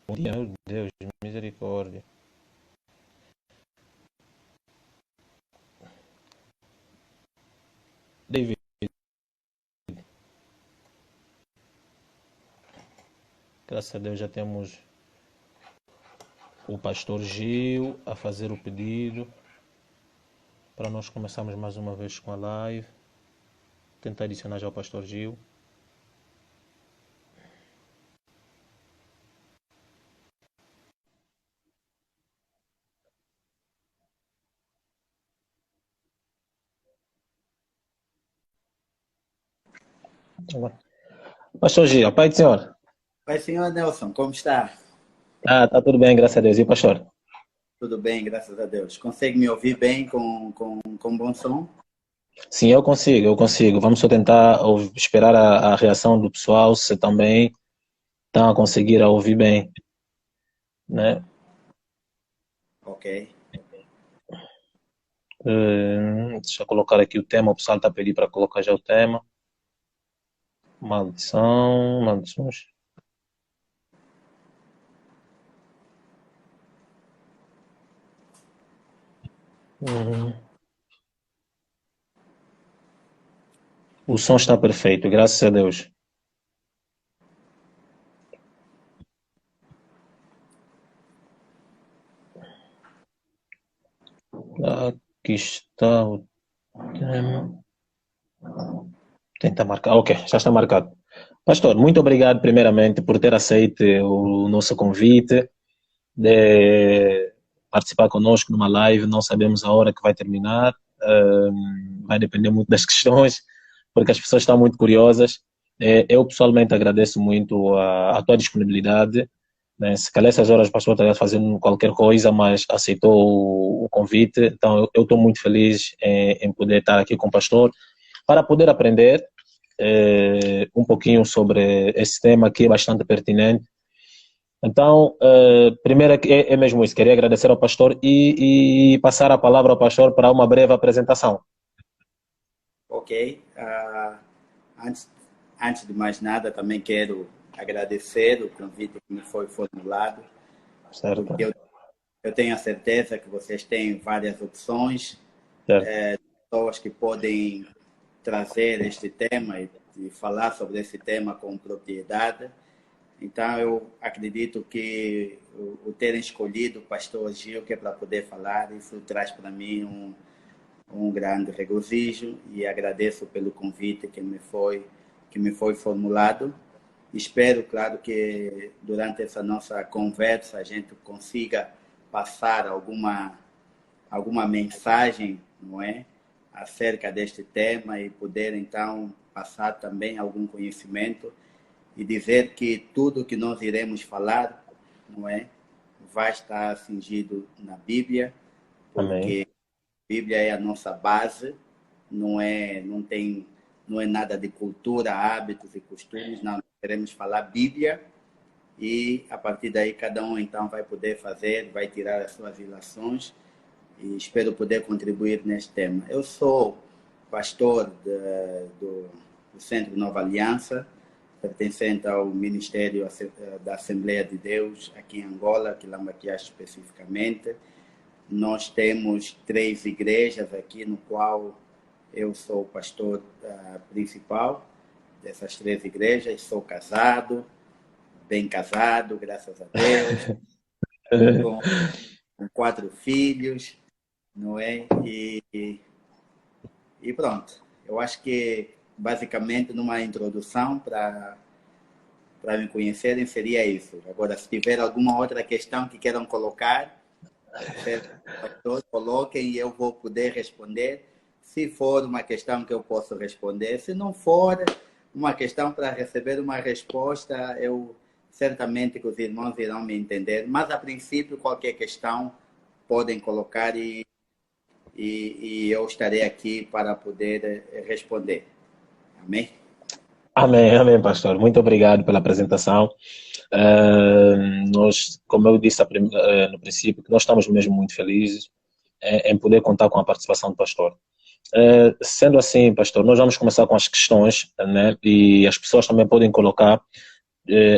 Meu Deus, misericórdia. David, graças a Deus já temos o pastor Gil a fazer o pedido para nós começarmos mais uma vez com a live. Tentar adicionar já o pastor Gil. Pastor Gil, Pai do Senhor. Oi, senhor Nelson, como está? Tá tudo bem, graças a Deus. E o pastor? Tudo bem, graças a Deus. Consegue me ouvir bem com bom som? Sim, eu consigo. Vamos só tentar esperar a reação do pessoal, se também estão a conseguir ouvir bem, né? Ok. Deixa eu colocar aqui o tema, o pessoal está a pedir para colocar já o tema. Maldição, maldições. Hum, O som está perfeito, graças a Deus. Aqui está o tema. Tenta marcar. Ok, já está marcado. Pastor, muito obrigado primeiramente por ter aceito o nosso convite de participar conosco numa live. Não sabemos a hora que vai terminar. Vai depender muito das questões, porque as pessoas estão muito curiosas. Eu pessoalmente agradeço muito a tua disponibilidade, né? Se calhar essas horas o pastor estaria fazendo qualquer coisa, mas aceitou o convite. Então eu estou muito feliz em poder estar aqui com o pastor para poder aprender um pouquinho sobre esse tema que é bastante pertinente. Então, primeiro é mesmo isso, queria agradecer ao pastor e passar a palavra ao pastor para uma breve apresentação. Ok. Antes, antes de mais nada, também quero agradecer o convite que me foi formulado, Certo? porque eu tenho a certeza que vocês têm várias opções, Certo. pessoas que podem trazer este tema e falar sobre esse tema com propriedade. Então, eu acredito que o terem escolhido o pastor Gil, que é para poder falar, isso traz para mim um grande regozijo e agradeço pelo convite que me foi formulado. Espero, claro, que durante essa nossa conversa a gente consiga passar alguma mensagem, não é, acerca deste tema e poder então passar também algum conhecimento e dizer que tudo que nós iremos falar, não é, vai estar cingido na Bíblia, Amém. porque a Bíblia é a nossa base, não é nada de cultura, hábitos e costumes, não, queremos falar Bíblia e a partir daí cada um então vai poder fazer, vai tirar as suas ilações e espero poder contribuir neste tema. Eu sou pastor do Centro Nova Aliança, pertencente ao Ministério da Assembleia de Deus aqui em Angola, Quilamba-Quiache especificamente. Nós temos 3 igrejas aqui, no qual eu sou o pastor principal dessas 3 igrejas. Sou casado, bem casado, graças a Deus, com 4 filhos, não é? E pronto. Eu acho que, basicamente, numa introdução para me conhecerem, seria isso. Agora, se tiver alguma outra questão que queiram colocar, pastor, coloquem e eu vou poder responder. Se for uma questão que eu posso responder, se não for uma questão para receber uma resposta, eu certamente que os irmãos irão me entender. Mas, a princípio, qualquer questão podem colocar e eu estarei aqui para poder responder. Amém? Amém, amém, pastor. Muito obrigado pela apresentação. Nós, como eu disse no princípio, que nós estamos mesmo muito felizes em poder contar com a participação do pastor. Sendo assim, pastor, nós vamos começar com as questões, né? E as pessoas também podem colocar.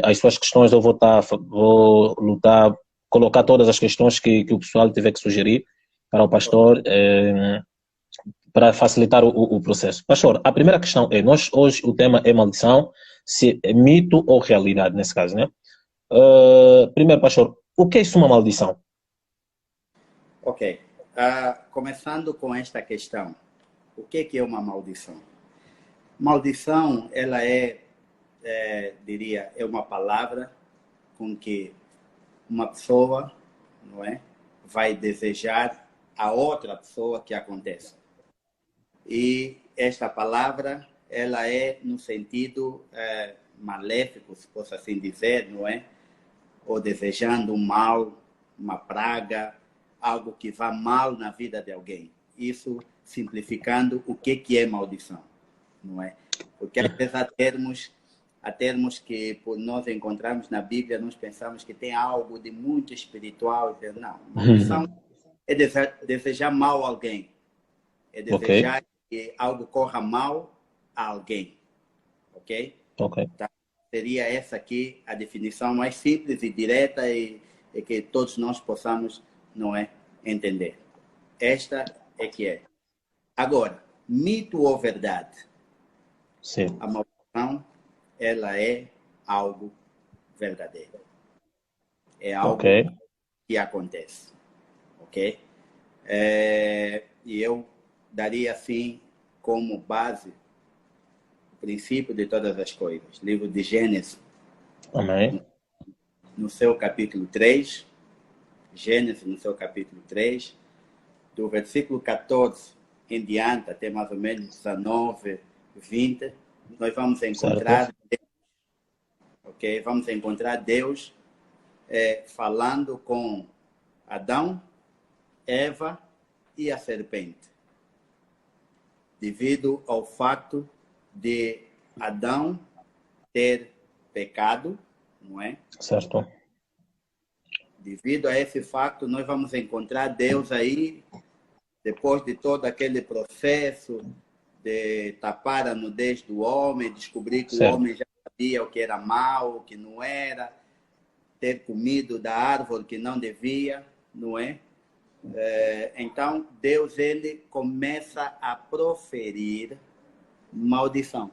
as suas questões eu vou lutar, colocar todas as questões que o pessoal tiver que sugerir para o pastor, para facilitar o processo. Pastor, a primeira questão é, nós hoje o tema é maldição, se é mito ou realidade nesse caso, né? Primeiro, pastor, o que é isso uma maldição? Ok. Começando com esta questão, o que é uma maldição? Maldição, ela diria, é uma palavra com que uma pessoa, não é, vai desejar a outra pessoa que aconteça. E esta palavra, ela é no sentido maléfico, se posso assim dizer, não é? Ou desejando um mal, uma praga, algo que vá mal na vida de alguém. Isso simplificando o que é maldição, não é? Porque às vezes há termos que por nós encontramos na Bíblia, nós pensamos que tem algo de muito espiritual. Não, maldição é desejar mal a alguém. É desejar que algo corra mal a alguém. Ok? Então, seria essa aqui a definição mais simples e direta e que todos nós possamos, não é, entender. Esta é que é. Agora, mito ou verdade? Sim. A maldição, ela é algo verdadeiro. É algo que acontece. Ok? E eu daria assim como base o princípio de todas as coisas. Livro de Gênesis. Amém. No seu capítulo 3. Gênesis, no seu capítulo 3. Do versículo 14 em diante, até mais ou menos 19, 20, nós vamos encontrar Deus, ok? Vamos encontrar Deus falando com Adão, Eva e a serpente. Devido ao fato de Adão ter pecado, não é? Certo. Devido a esse fato, nós vamos encontrar Deus aí, depois de todo aquele processo de tapar a nudez do homem, descobrir que o homem já sabia o que era mal, o que não era, ter comido da árvore que não devia, não é? Então, Deus ele começa a proferir maldição.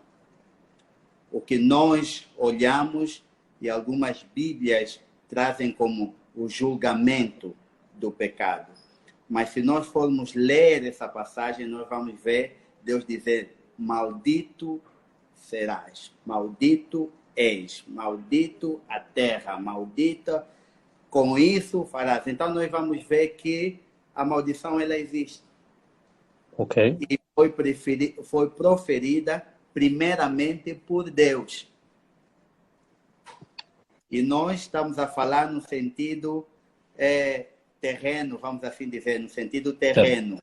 O que nós olhamos e algumas Bíblias trazem como o julgamento do pecado. Mas se nós formos ler essa passagem, nós vamos ver Deus dizer: maldito serás, maldito és, maldito a terra, maldita, com isso farás. Então nós vamos ver que a maldição ela existe. Ok. E foi proferida primeiramente por Deus. E nós estamos a falar no sentido terreno, vamos assim dizer, no sentido terreno.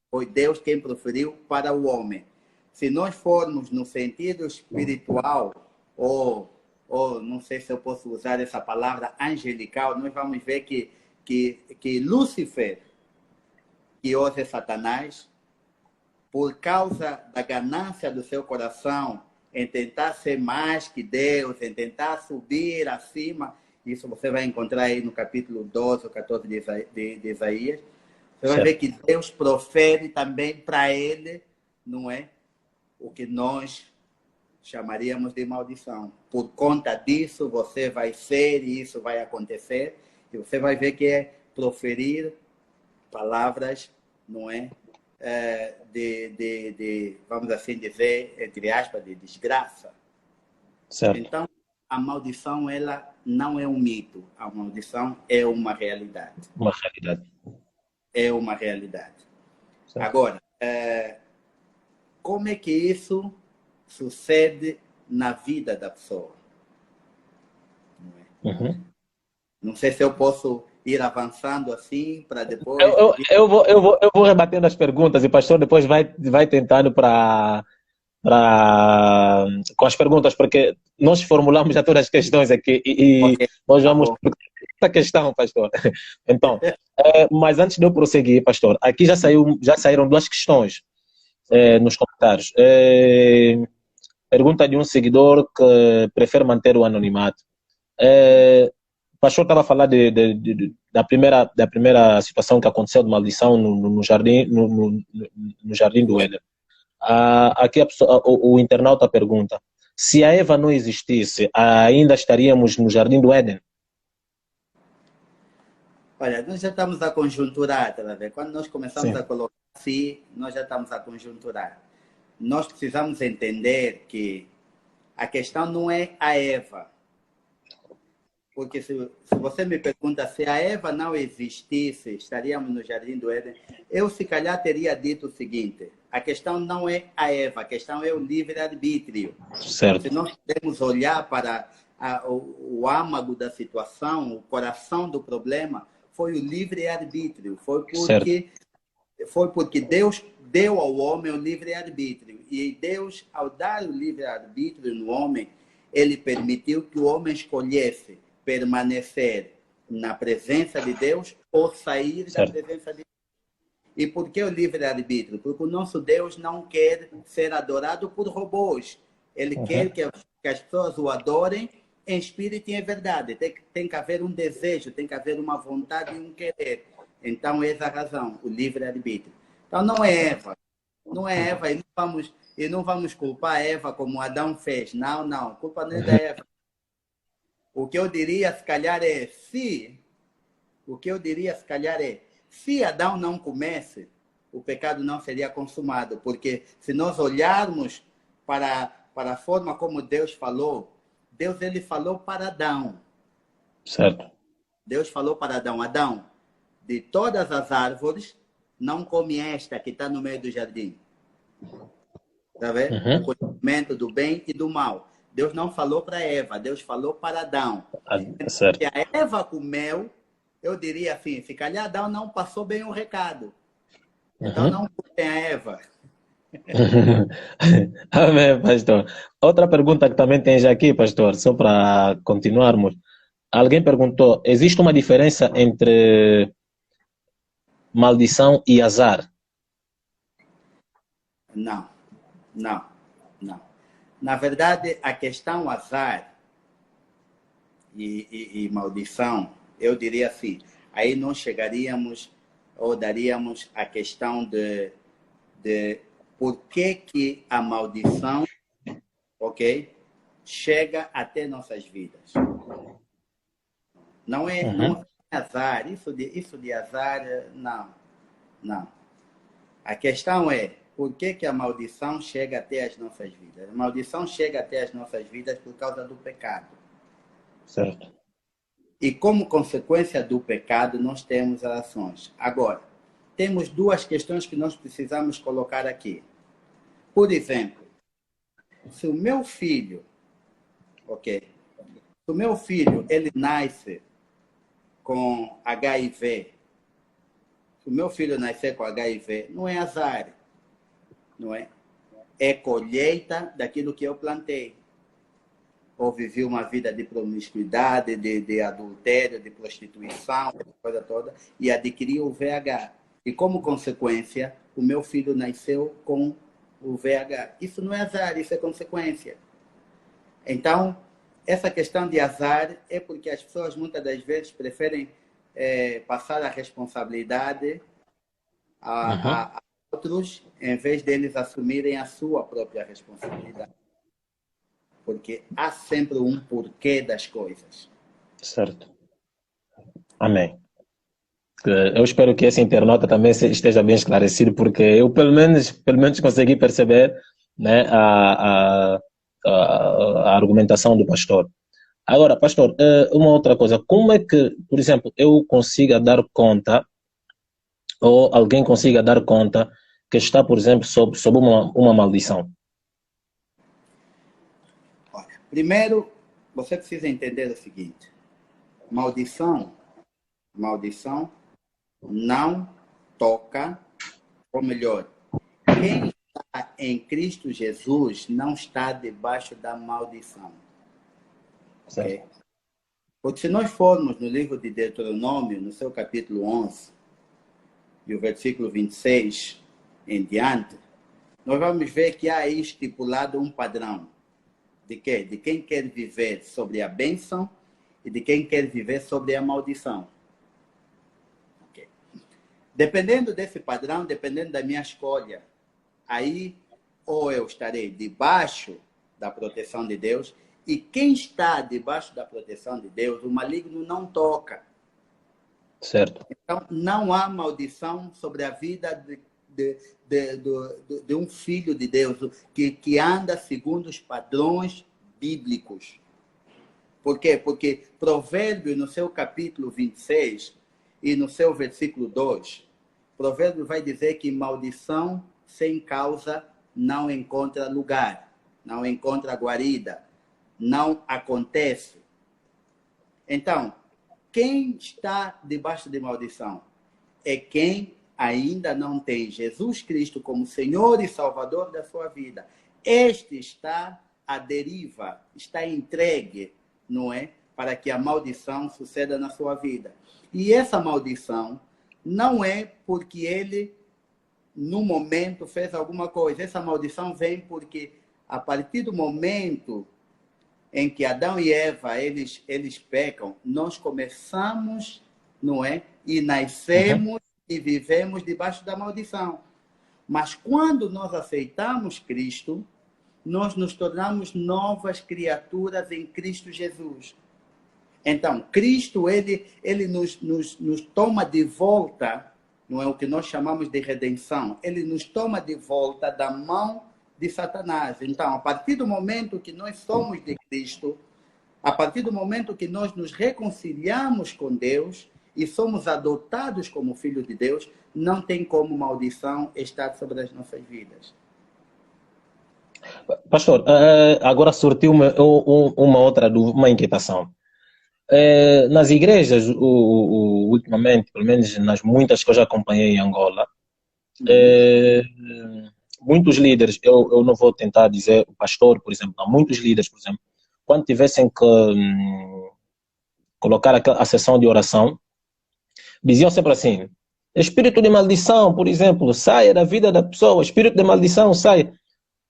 Foi Deus quem proferiu para o homem. Se nós formos no sentido espiritual, ou não sei se eu posso usar essa palavra, angelical, nós vamos ver que Lúcifer, que hoje é Satanás, por causa da ganância do seu coração, em tentar ser mais que Deus, em tentar subir acima, isso você vai encontrar aí no capítulo 12 ou 14 de Isaías, você vai ver que Deus profere também para ele, não é? O que nós chamaríamos de maldição. Por conta disso, você vai ser e isso vai acontecer. E você vai ver que é proferir palavras, não é? Vamos assim dizer, entre aspas, de desgraça. Certo. Então, a maldição, ela não é um mito. A maldição é uma realidade. Uma realidade. É uma realidade. Certo. Agora, como é que isso sucede na vida da pessoa? Não sei se eu posso ir avançando assim para depois... Eu vou rebatendo as perguntas e o pastor depois vai tentando com as perguntas, porque nós formulamos já todas as questões aqui e nós vamos para essa questão, pastor. Então, mas antes de eu prosseguir, pastor, aqui já saíram duas questões nos comentários. pergunta de um seguidor que prefere manter o anonimato. O pastor estava a falar da primeira situação que aconteceu de maldição no jardim, no jardim do Éden. Aqui o internauta pergunta: se a Eva não existisse, ainda estaríamos no jardim do Éden? Olha, nós já estamos a conjunturar, tá vendo? Quando nós começamos Sim, a colocar assim, nós já estamos a conjunturar. Nós precisamos entender que a questão não é a Eva. Porque se você me pergunta se a Eva não existisse, estaríamos no Jardim do Éden, eu se calhar teria dito o seguinte: a questão não é a Eva, a questão é o livre-arbítrio. Se certo, nós podemos olhar para o âmago da situação, o coração do problema, foi o livre-arbítrio. certo, Foi porque Deus deu ao homem o livre-arbítrio. E Deus, ao dar o livre-arbítrio no homem, ele permitiu que o homem escolhesse permanecer na presença de Deus ou sair da certo. presença de Deus. E por que o livre-arbítrio? Porque o nosso Deus não quer ser adorado por robôs. Ele quer Uhum. que as pessoas o adorem em espírito e em verdade. Tem que haver um desejo, tem que haver uma vontade e um querer. Então, essa é a razão, o livre-arbítrio. Então, não é Eva. Não é Eva e não vamos culpar Eva como Adão fez. Não, não. A culpa não é da Eva. O que eu diria, se calhar, se Adão não comesse, o pecado não seria consumado. Porque se nós olharmos para a forma como Deus falou, Deus ele falou para Adão. Certo. Deus falou para Adão: Adão, de todas as árvores, não come esta que está no meio do jardim. Tá vendo? O Uhum. conhecimento do bem e do mal. Deus não falou para Eva, Deus falou para Adão. Se Certo. a Eva comeu, eu diria assim, se calhar Adão não passou bem o recado. Então Uhum. não culpem a Eva. Amém, pastor. Outra pergunta que também tens aqui, pastor, só para continuarmos. Alguém perguntou: existe uma diferença entre maldição e azar? Não, não, não. Na verdade, a questão azar e maldição, eu diria assim, aí não chegaríamos ou daríamos a questão de por que a maldição, ok, chega até nossas vidas. Não Uhum. é azar, isso de azar, não, não. A questão é por que a maldição chega até as nossas vidas? A maldição chega até as nossas vidas por causa do pecado. Certo. E como consequência do pecado, nós temos as ações. Agora, temos duas questões que nós precisamos colocar aqui. Por exemplo, se o meu filho, ok, se o meu filho ele nasce com HIV, se o meu filho nascer com HIV, não é azar, não é? É colheita daquilo que eu plantei. Ou vivi uma vida de promiscuidade, de adultério, de prostituição, essa coisa toda, e adquiri o VH. E como consequência, o meu filho nasceu com o VH. Isso não é azar, isso é consequência. Então, essa questão de azar é porque as pessoas muitas das vezes preferem passar a responsabilidade Uhum. a outros, em vez deles assumirem a sua própria responsabilidade. Porque há sempre um porquê das coisas. Certo. Amém. Eu espero que esse internauta também esteja bem esclarecido, porque eu pelo menos consegui perceber, né, a argumentação do pastor. Agora, pastor, uma outra coisa, como é que, por exemplo, eu consiga dar conta, ou alguém consiga dar conta, que está, por exemplo, sob uma maldição? Olha, primeiro, você precisa entender o seguinte: maldição, maldição não toca, ou melhor, quem está em Cristo Jesus não está debaixo da maldição. Ok? Certo. Porque se nós formos no livro de Deuteronômio, no seu capítulo 11, e o versículo 26 em diante, nós vamos ver que há aí estipulado um padrão. De quê? De quem quer viver sobre a bênção e de quem quer viver sobre a maldição. Okay. Dependendo desse padrão, dependendo da minha escolha, aí ou eu estarei debaixo da proteção de Deus, e quem está debaixo da proteção de Deus, o maligno não toca. Certo. Então, não há maldição sobre a vida de um filho de Deus que anda segundo os padrões bíblicos. Por quê? Porque Provérbio, no seu capítulo 26 e no seu versículo 2, Provérbio vai dizer que maldição sem causa não encontra lugar, não encontra guarida, não acontece. Então, quem está debaixo de maldição é quem ainda não tem Jesus Cristo como Senhor e Salvador da sua vida. Este está à deriva, está entregue, não é? Para que a maldição suceda na sua vida. E essa maldição não é porque ele, no momento, fez alguma coisa. Essa maldição vem porque, a partir do momento em que Adão e Eva, eles pecam, nós começamos, não é? E nascemos e vivemos debaixo da maldição. Mas quando nós aceitamos Cristo, nós nos tornamos novas criaturas em Cristo Jesus. Então, Cristo, ele nos toma de volta, não é o que nós chamamos de redenção, ele nos toma de volta da mão de Satanás. Então, a partir do momento que nós somos de Cristo, a partir do momento que nós nos reconciliamos com Deus e somos adotados como filhos de Deus, não tem como maldição estar sobre as nossas vidas. Pastor, agora surtiu uma outra dúvida, uma inquietação. Nas igrejas, ultimamente, pelo menos nas muitas que eu já acompanhei em Angola, muitos líderes, eu não vou tentar dizer o pastor, por exemplo, não, muitos líderes, por exemplo, quando tivessem que colocar a sessão de oração, diziam sempre assim: espírito de maldição, por exemplo, saia da vida da pessoa, espírito de maldição, sai.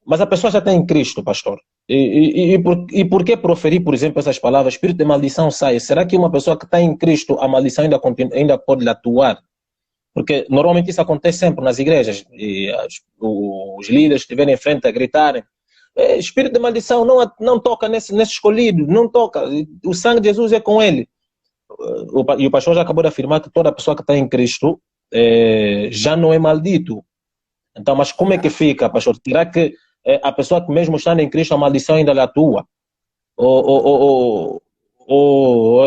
Mas a pessoa já tem Cristo, pastor. E por que proferir, por exemplo, essas palavras, espírito de maldição, sai? Será que uma pessoa que está em Cristo, a maldição ainda pode atuar? Porque normalmente isso acontece sempre nas igrejas. E os líderes estiverem em frente a gritarem: espírito de maldição, não toca nesse escolhido, não toca. O sangue de Jesus é com ele. E o pastor já acabou de afirmar que toda pessoa que está em Cristo já não é maldito. Então, mas como é que fica, pastor? Será que a pessoa que mesmo estando em Cristo, a maldição ainda lhe atua? Ou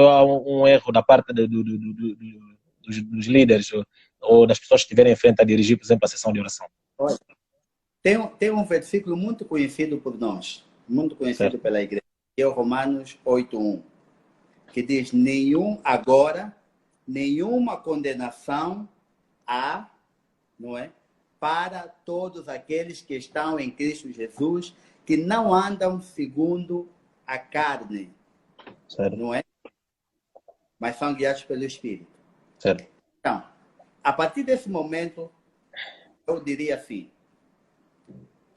há um erro da parte dos líderes ou das pessoas que estiverem em frente a dirigir, por exemplo, a sessão de oração? Olha, tem um versículo muito conhecido por nós, muito conhecido certo. Pela igreja, que é o Romanos 8:1, que diz: nenhuma condenação há, não é? Para todos aqueles que estão em Cristo Jesus, que não andam segundo a carne, certo. Não é? Mas são guiados pelo Espírito. Certo. Então, a partir desse momento, eu diria assim: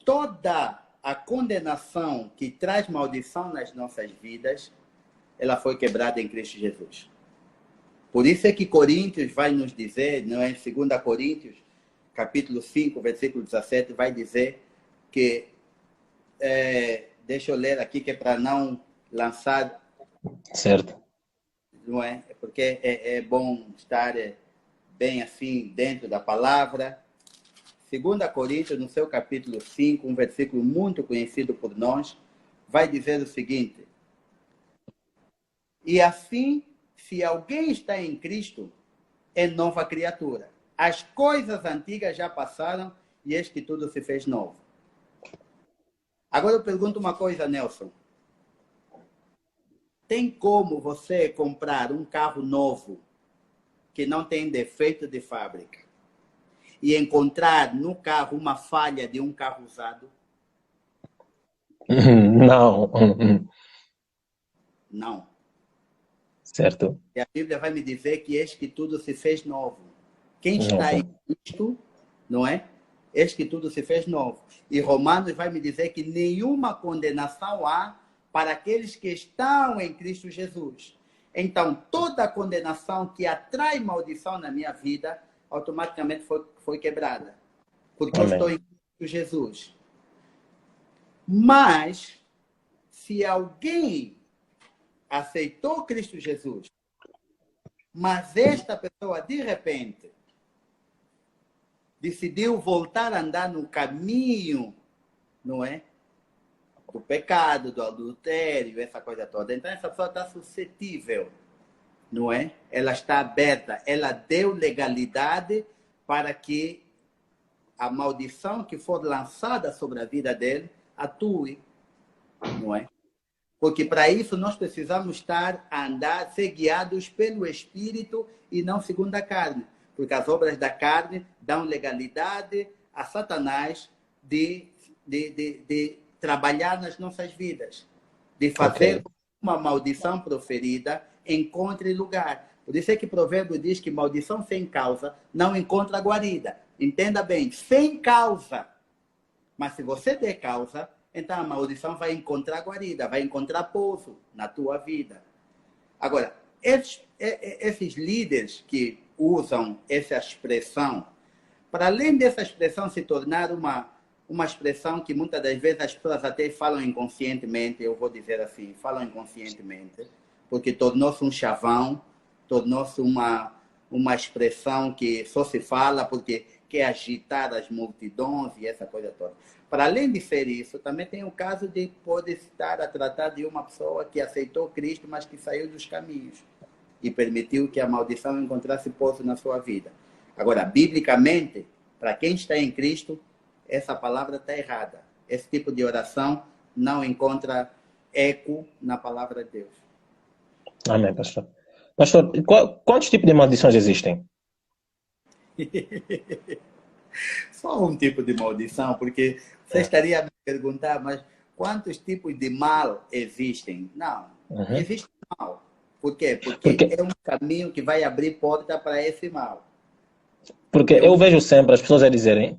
toda a condenação que traz maldição nas nossas vidas, ela foi quebrada em Cristo Jesus. Por isso é que Coríntios vai nos dizer, não é? Em 2 Coríntios, capítulo 5, versículo 17, vai dizer que, deixa eu ler aqui, que é para não lançar... Certo. Não é? Porque é bom estar bem assim, dentro da palavra. 2 Coríntios, no seu capítulo 5, um versículo muito conhecido por nós, vai dizer o seguinte: e assim, se alguém está em Cristo, é nova criatura. As coisas antigas já passaram e eis que tudo se fez novo. Agora eu pergunto uma coisa, Nelson. Tem como você comprar um carro novo que não tem defeito de fábrica e encontrar no carro uma falha de um carro usado? Não. Não. Certo. E a Bíblia vai me dizer que eis que tudo se fez novo. Quem está em Cristo, não é? eis que tudo se fez novo. E Romanos vai me dizer que nenhuma condenação há para aqueles que estão em Cristo Jesus. Então, toda condenação que atrai maldição na minha vida, automaticamente foi quebrada. Porque eu estou Amém. em Cristo Jesus. Mas, se alguém aceitou Cristo Jesus, mas esta pessoa, de repente, decidiu voltar a andar no caminho, não é? Do pecado, do adultério, essa coisa toda. Então, essa pessoa está suscetível, não é? Ela está aberta, ela deu legalidade para que a maldição que for lançada sobre a vida dele atue, não é? Porque para isso nós precisamos estar a andar, ser guiados pelo Espírito e não segundo a carne. Porque as obras da carne dão legalidade a Satanás de trabalhar nas nossas vidas, de fazer uma maldição proferida encontre lugar. Por isso é que o provérbio diz que maldição sem causa não encontra guarida. Entenda bem, sem causa. Mas se você der causa, então a maldição vai encontrar guarida, vai encontrar pouso na tua vida. Agora, esses líderes que usam essa expressão, para além dessa expressão se tornar uma expressão que muitas das vezes as pessoas até falam inconscientemente, eu vou dizer assim, falam inconscientemente, porque tornou-se um chavão, tornou-se uma expressão que só se fala porque quer agitar as multidões e essa coisa toda. Para além de ser isso, também tem o caso de poder estar a tratar de uma pessoa que aceitou Cristo, mas que saiu dos caminhos e permitiu que a maldição encontrasse pouso na sua vida. Agora, biblicamente, para quem está em Cristo, essa palavra está errada. Esse tipo de oração não encontra eco na palavra de Deus. Amém, pastor. Pastor, quantos tipos de maldições existem? Só um tipo de maldição, porque você estaria a me perguntar, mas quantos tipos de mal existem? Não, existe mal. Por quê? Porque é um caminho que vai abrir porta para esse mal. Porque eu vejo sempre as pessoas a dizerem,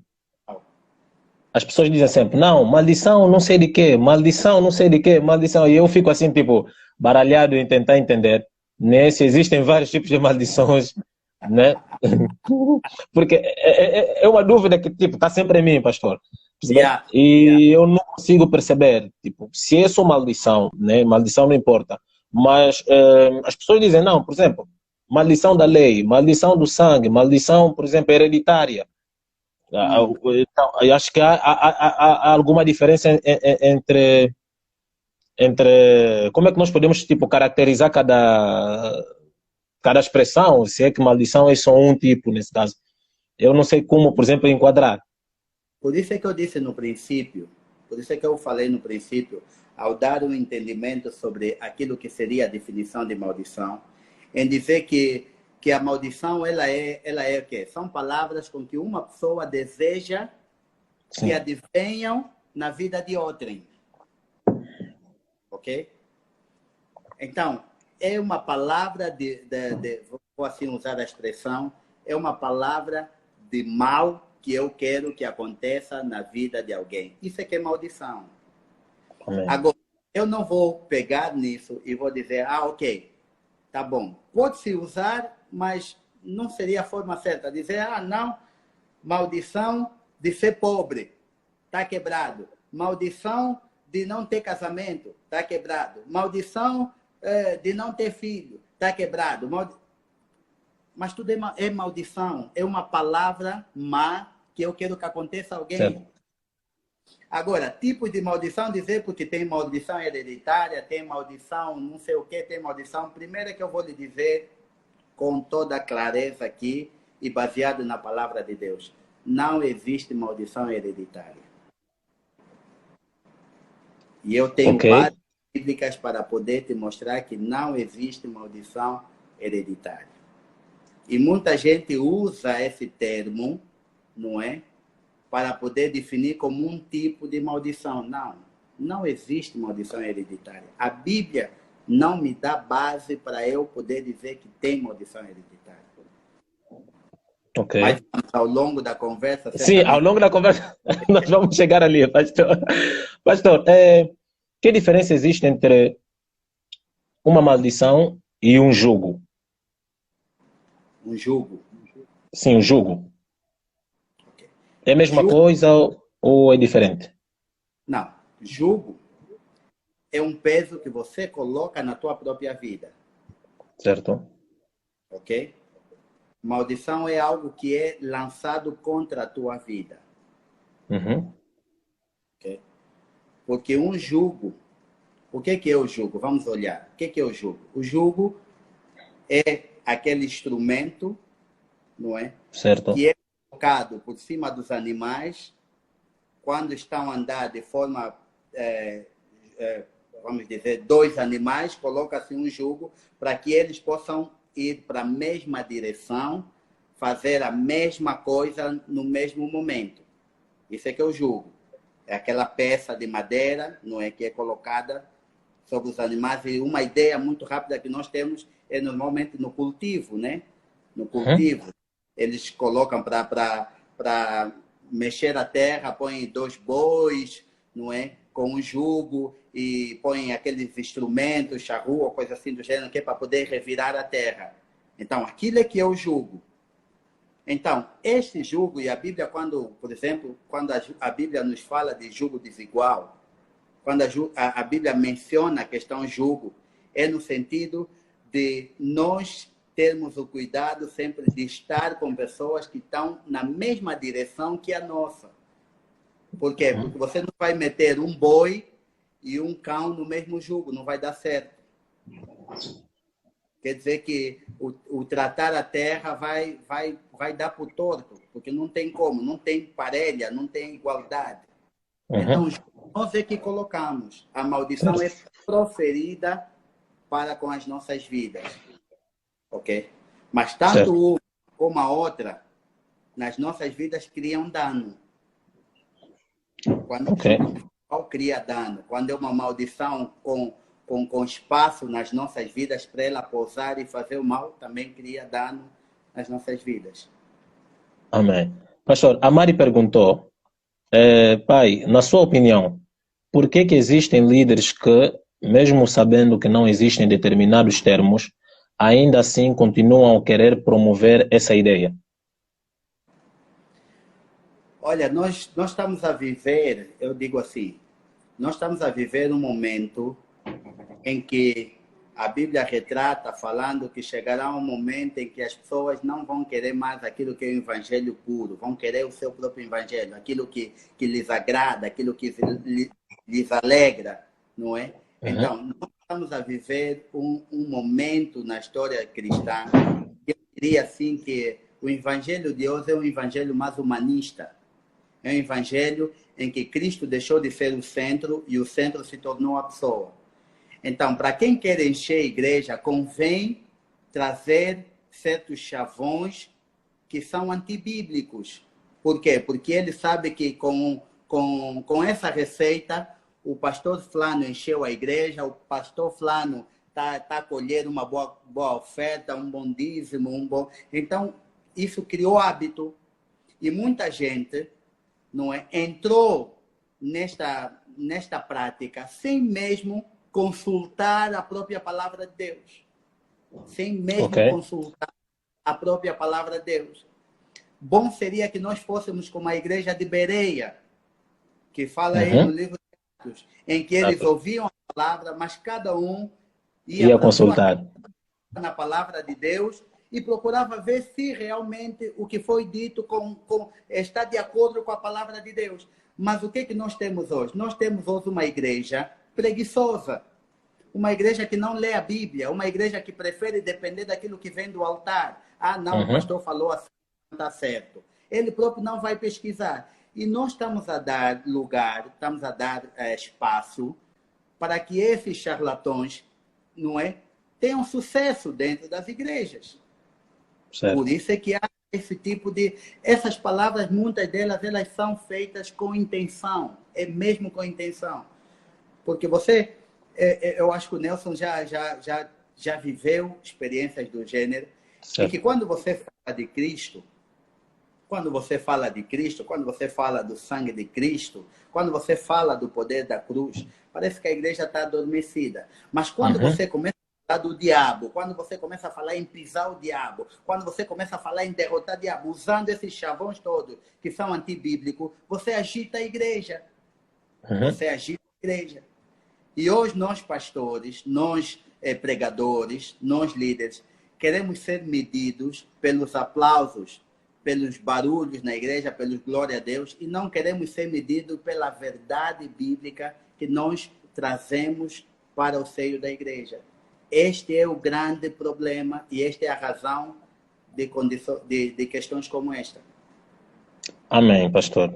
as pessoas dizem sempre, não, maldição não sei de quê, maldição não sei de quê, maldição. E eu fico assim, tipo, baralhado em tentar entender, né? Se existem vários tipos de maldições, né? Porque é uma dúvida que, tipo, está sempre em mim, pastor. E eu não consigo perceber, tipo, se é só maldição, né? Maldição não importa. Mas as pessoas dizem, não, por exemplo, maldição da lei, maldição do sangue, maldição, por exemplo, hereditária. Então, eu acho que há alguma diferença entre como é que nós podemos tipo caracterizar cada expressão, se é que maldição é só um tipo nesse caso. Eu não sei como, por exemplo, enquadrar. Por isso é que eu disse no princípio, por isso é que eu falei no princípio, ao dar um entendimento sobre aquilo que seria a definição de maldição, em dizer que a maldição ela é o quê? São palavras com que uma pessoa deseja que advenham na vida de outrem. Ok? Então, é uma palavra vou assim usar a expressão, é uma palavra de mal que eu quero que aconteça na vida de alguém. Isso é que é maldição. Amém. Agora, eu não vou pegar nisso e vou dizer, ok, tá bom. Pode-se usar, mas não seria a forma certa. Dizer, não, maldição de ser pobre, está quebrado. Maldição de não ter casamento, está quebrado. Maldição de não ter filho, está quebrado. Mas tudo é maldição. É uma palavra má que eu quero que aconteça a alguém. Certo. Agora, tipos de maldição, dizer porque tem maldição hereditária, tem maldição não sei o que, tem maldição. Primeiro que eu vou lhe dizer com toda clareza aqui e baseado na palavra de Deus. Não existe maldição hereditária. E eu tenho várias bíblicas para poder te mostrar que não existe maldição hereditária. E muita gente usa esse termo, não é? Para poder definir como um tipo de maldição. Não, não existe maldição hereditária. A Bíblia não me dá base para eu poder dizer que tem maldição hereditária. Ok. Mas ao longo da conversa, Sim, ao certamente. longo da conversa nós vamos chegar ali, pastor. Pastor, que diferença existe entre uma maldição e um jugo? Um jugo. Sim, um jugo. Ok. É a mesma Jugo, coisa ou é diferente? não. Jugo é um peso que você coloca na tua própria vida, Certo? ok? Maldição é algo que é lançado contra a tua vida, Uhum. ok? Porque um jugo, o que é o jugo? Vamos olhar. O que é o jugo? O jugo é aquele instrumento, não é? Certo. Que é colocado por cima dos animais quando estão a andar de forma, é, vamos dizer, dois animais, coloca-se um jugo para que eles possam ir para a mesma direção, fazer a mesma coisa no mesmo momento. Isso é que é o jugo. É aquela peça de madeira, não é, que é colocada sobre os animais. E uma ideia muito rápida que nós temos é normalmente no cultivo, né? No Uhum. cultivo, eles colocam para mexer a terra, põem dois bois, não é? Com um jugo e põem aqueles instrumentos, charrua, coisa assim do gênero, que é para poder revirar a terra. Então, aquilo é que é o jugo. Então, este jugo, e a Bíblia, quando, por exemplo, quando a Bíblia nos fala de jugo desigual, quando a Bíblia menciona a questão jugo, é no sentido de nós termos o cuidado sempre de estar com pessoas que estão na mesma direção que a nossa. Por quê? Porque Uhum. você não vai meter um boi e um cão no mesmo jugo, não vai dar certo. Quer dizer que o tratar a terra vai dar para o torto, porque não tem como, não tem parelha, não tem igualdade. Então, Uhum. nós é que colocamos. A maldição é Certo. proferida para com as nossas vidas, ok? Mas tanto Certo. uma como a outra, nas nossas vidas, criam dano. Quando o Ok. jugo desigual cria dano, quando é uma maldição com espaço nas nossas vidas para ela pousar e fazer o mal, também cria dano nas nossas vidas. Amém. Pastor, a Mari perguntou, pai, na sua opinião, por que que existem líderes que, mesmo sabendo que não existem determinados termos, ainda assim continuam a querer promover essa ideia? Olha, nós estamos a viver, eu digo assim, nós estamos a viver um momento em que a Bíblia retrata falando que chegará um momento em que as pessoas não vão querer mais aquilo que é o evangelho puro, vão querer o seu próprio evangelho, aquilo que lhes agrada, aquilo que lhes alegra, não é? Uhum. Então, nós estamos a viver um momento na história cristã, eu diria assim que o evangelho de hoje é um evangelho mais humanista, é um evangelho em que Cristo deixou de ser o centro e o centro se tornou a pessoa. Então, para quem quer encher a igreja, convém trazer certos chavões que são antibíblicos. Por quê? Porque ele sabe que com essa receita, o pastor Flano encheu a igreja, o pastor Flano tá a colher uma boa oferta, um bom dízimo, um bom. Então, isso criou hábito. E muita gente não é, entrou nesta prática sem mesmo consultar a própria palavra de Deus. Sem Ok. mesmo consultar a própria palavra de Deus. Bom seria que nós fôssemos como a igreja de Bereia, que fala aí no Uhum. livro de Atos, em que eles Exato. ouviam a palavra, mas cada um ia Ia para a sua consultar. casa na palavra de Deus e procurava ver se realmente o que foi dito está de acordo com a palavra de Deus. Mas o que, que nós temos hoje? Nós temos hoje uma igreja preguiçosa, uma igreja que não lê a Bíblia, uma igreja que prefere depender daquilo que vem do altar. Ah, não, o Uhum. pastor falou assim, não está certo. Ele próprio não vai pesquisar. E nós estamos a dar lugar, estamos a dar espaço para que esses charlatões, não é, tenham sucesso dentro das igrejas. Por Certo. isso é que há esse tipo de... Essas palavras, muitas delas, elas são feitas com intenção. É mesmo com intenção. Porque você... eu acho que o Nelson já viveu experiências do gênero, em que Certo. quando você fala de Cristo, Quando você fala de Cristo, quando você fala do sangue de Cristo, quando você fala do poder da cruz, parece que a igreja está adormecida. Mas quando Uhum. você começa a falar do diabo, quando você começa a falar em pisar o diabo, quando você começa a falar em derrotar o diabo, usando esses chavões todos que são antibíblicos, você agita a igreja. Uhum. Você agita a igreja. E hoje nós pastores, nós pregadores, nós líderes, queremos ser medidos pelos aplausos, pelos barulhos na igreja, pelos glória a Deus, e não queremos ser medidos pela verdade bíblica que nós trazemos para o seio da igreja. Este é o grande problema e esta é a razão de questões como esta. Amém, pastor.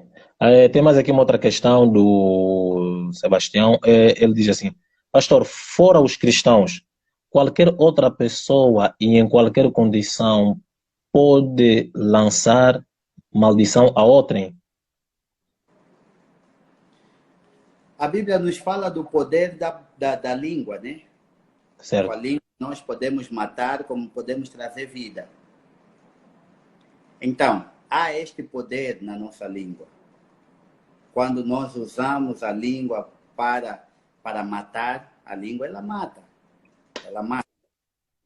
Tem mais aqui uma outra questão do Sebastião. Ele diz assim: Pastor, fora os cristãos, qualquer outra pessoa e em qualquer condição pode lançar maldição a outrem? A Bíblia nos fala do poder da língua, né? Com a Certo? língua nós podemos matar, como podemos trazer vida. Então, há este poder na nossa língua. Quando nós usamos a língua para matar, a língua ela mata. Ela mata.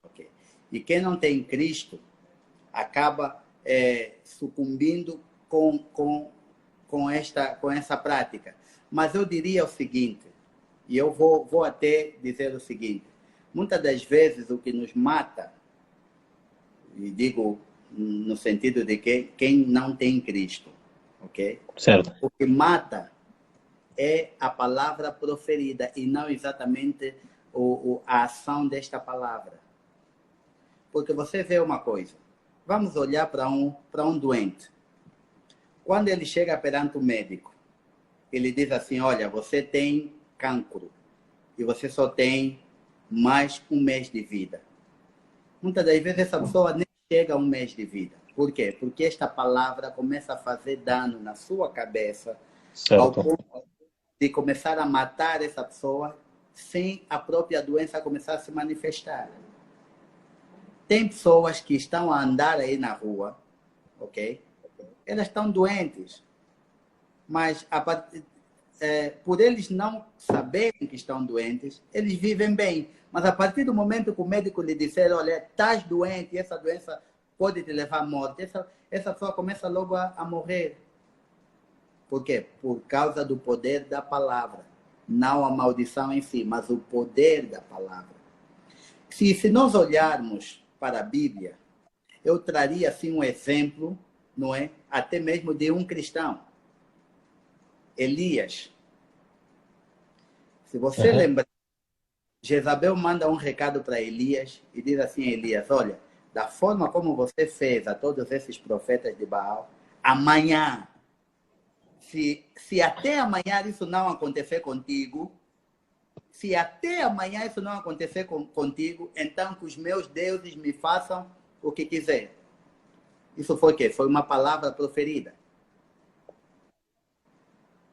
Okay? E quem não tem Cristo acaba sucumbindo com essa prática. Mas eu diria o seguinte, e eu vou até dizer o seguinte, muitas das vezes o que nos mata, e digo no sentido de que quem não tem Cristo, ok? Certo. O que mata é a palavra proferida e não exatamente a ação desta palavra. Porque você vê uma coisa, vamos olhar para um doente. Quando ele chega perante o médico, ele diz assim, olha, você tem cancro e você só tem mais um mês de vida. Muitas das vezes essa pessoa nem chega a um mês de vida. Por quê? Porque esta palavra começa a fazer dano na sua cabeça ao Certo. ponto de começar a matar essa pessoa sem a própria doença começar a se manifestar. Tem pessoas que estão a andar aí na rua, ok? Elas estão doentes, mas por eles não saberem que estão doentes, eles vivem bem. Mas a partir do momento que o médico lhe disser, olha, estás doente, essa doença pode te levar à morte, essa pessoa começa logo a morrer. Por quê? Por causa do poder da palavra. Não a maldição em si, mas o poder da palavra. Se nós olharmos para a Bíblia, eu traria assim um exemplo, não é? Até mesmo de um cristão. Elias. Se você Uhum. lembrar, Jezabel manda um recado para Elias e diz assim a Elias, olha, da forma como você fez a todos esses profetas de Baal, amanhã, se até amanhã isso não acontecer contigo, se até amanhã isso não acontecer contigo, então que os meus deuses me façam o que quiser. Isso foi o quê? Foi uma palavra proferida.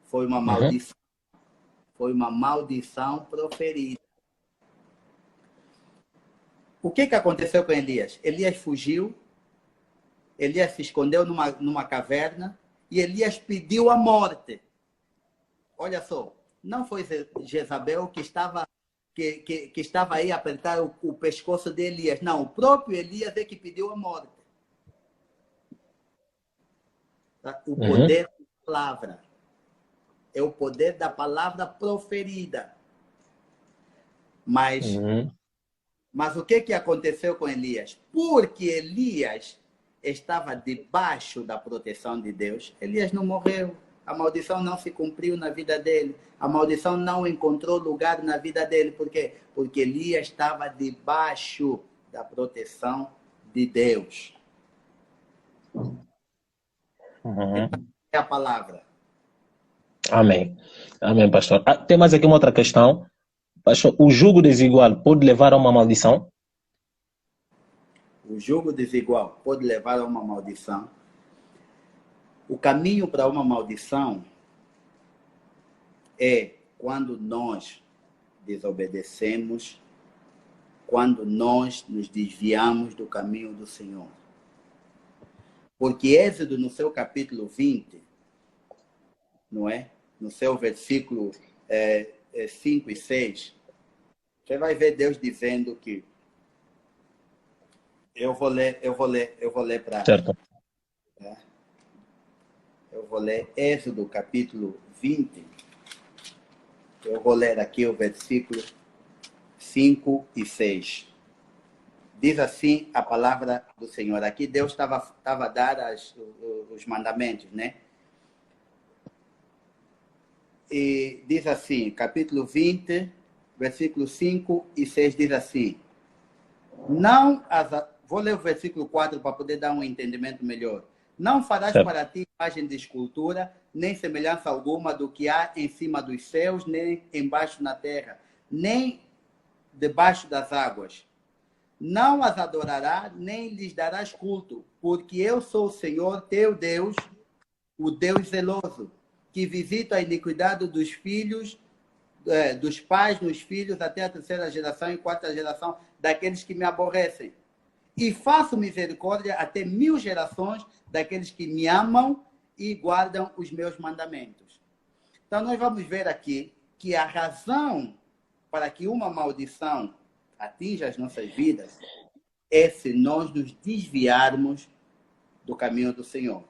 Foi uma Uhum. maldição. Foi uma maldição proferida. O que aconteceu com Elias? Elias fugiu, Elias se escondeu numa caverna e Elias pediu a morte. Olha só, não foi Jezabel que estava aí a apertar o pescoço de Elias. Não, o próprio Elias é que pediu a morte. Tá? O Uhum. poder da palavra. É o poder da palavra proferida. Mas Uhum. o que aconteceu com Elias? Porque Elias estava debaixo da proteção de Deus, Elias não morreu. A maldição não se cumpriu na vida dele. A maldição não encontrou lugar na vida dele. Por quê? Porque Elias estava debaixo da proteção de Deus. Uhum. Então, é a palavra. Amém. Amém, pastor. Tem mais aqui uma outra questão. Pastor, o jugo desigual pode levar a uma maldição? O jugo desigual pode levar a uma maldição. O caminho para uma maldição é quando nós desobedecemos, quando nós nos desviamos do caminho do Senhor. Porque Êxodo, no seu capítulo 20, não é? No seu versículo 5 e 6, você vai ver Deus dizendo que eu vou ler para. Certo. Eu vou ler Êxodo capítulo 20. Eu vou ler aqui o versículo 5 e 6. Diz assim a palavra do Senhor. Aqui Deus estava a dar os mandamentos, né? E diz assim, capítulo 20, versículo 5 e 6 diz assim: vou ler o versículo 4 para poder dar um entendimento melhor. Não farás Certo. para ti imagem de escultura, nem semelhança alguma do que há em cima dos céus, nem embaixo na terra, nem debaixo das águas. Não as adorarás, nem lhes darás culto, porque eu sou o Senhor, teu Deus, o Deus zeloso, que visita a iniquidade dos filhos, dos pais nos filhos, até a terceira geração e quarta geração daqueles que me aborrecem. E faço misericórdia até 1000 gerações daqueles que me amam e guardam os meus mandamentos. Então, nós vamos ver aqui que a razão para que uma maldição atinja as nossas vidas é se nós nos desviarmos do caminho do Senhor.